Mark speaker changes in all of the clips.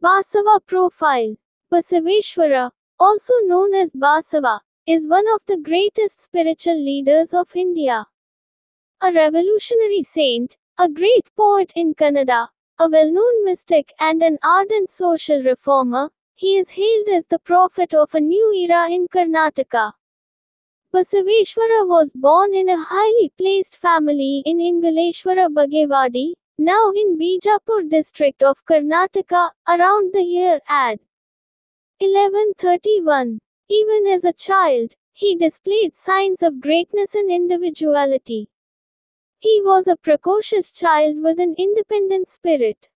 Speaker 1: Basava profile. Basaveshwara, also known as Basava, is one of the greatest spiritual leaders of India. A revolutionary saint, a great poet in Kannada, a well-known mystic and an ardent social reformer, he is hailed as the prophet of a new era in Karnataka. Basaveshwara was born in a highly placed family in Ingaleshwara Bagewadi, now in Bijapur district of Karnataka, around the year AD 1131. Even as a child, he displayed signs of greatness and individuality. He was a precocious child with an independent spirit.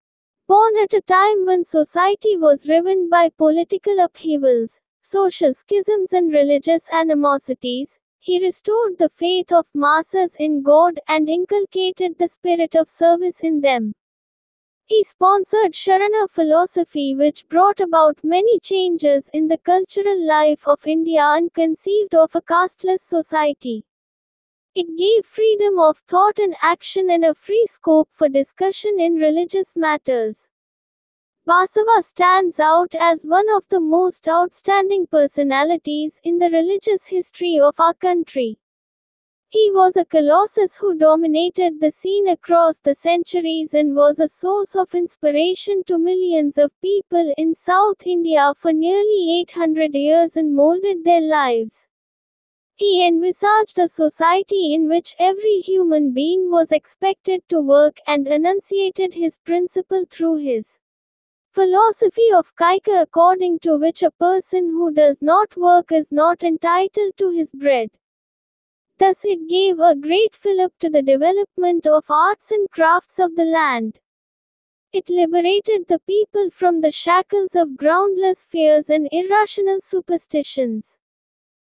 Speaker 1: Born at a time when society was riven by political upheavals, social schisms and religious animosities, he restored the faith of masses in God and inculcated the spirit of service in them. He sponsored Sharana philosophy, which brought about many changes in the cultural life of India and conceived of a casteless society. It gave freedom of thought and action and a free scope for discussion in religious matters. Basava stands out as one of the most outstanding personalities in the religious history of our country. He was a colossus who dominated the scene across the centuries and was a source of inspiration to millions of people in South India for nearly 800 years and molded their lives. He envisaged a society in which every human being was expected to work and enunciated his principle through his philosophy of Kaika, according to which a person who does not work is not entitled to his bread. Thus it gave a great fillip to the development of arts and crafts of the land. It liberated the people from the shackles of groundless fears and irrational superstitions.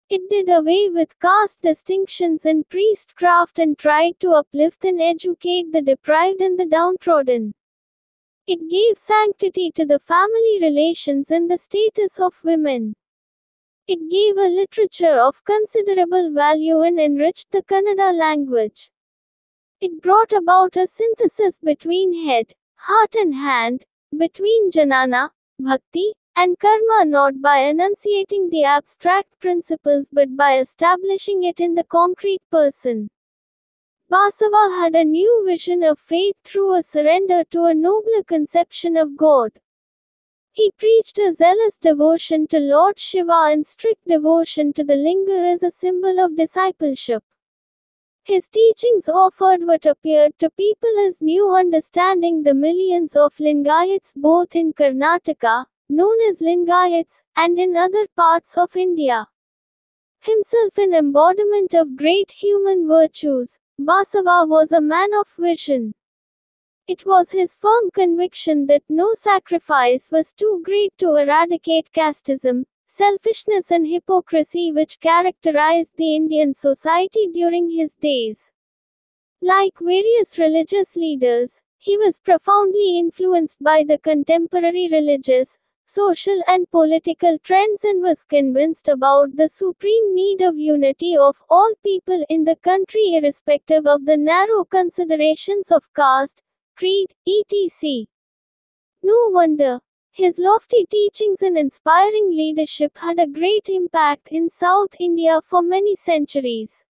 Speaker 1: It did away with caste distinctions and priestcraft and tried to uplift and educate the deprived and the downtrodden. It gave sanctity to the family relations and the status of women. It gave a literature of considerable value and enriched the Kannada language. It brought about a synthesis between head, heart and hand, between jnana, bhakti, and karma, not by enunciating the abstract principles but by establishing it in the concrete person. Basava had a new vision of faith through a surrender to a nobler conception of God. He preached a zealous devotion to Lord Shiva and strict devotion to the Linga as a symbol of discipleship. His teachings offered what appeared to people as new understanding. The millions of Lingayats both in Karnataka, known as Lingayats, and in other parts of India. Himself an embodiment of great human virtues, Basava was a man of vision. It was his firm conviction that no sacrifice was too great to eradicate casteism, selfishness and hypocrisy which characterized the Indian society during his days. Like various religious leaders, he was profoundly influenced by the contemporary religious, social and political trends and was convinced about the supreme need of unity of all people in the country irrespective of the narrow considerations of caste, creed, etc. No wonder his lofty teachings and inspiring leadership had a great impact in South India for many centuries.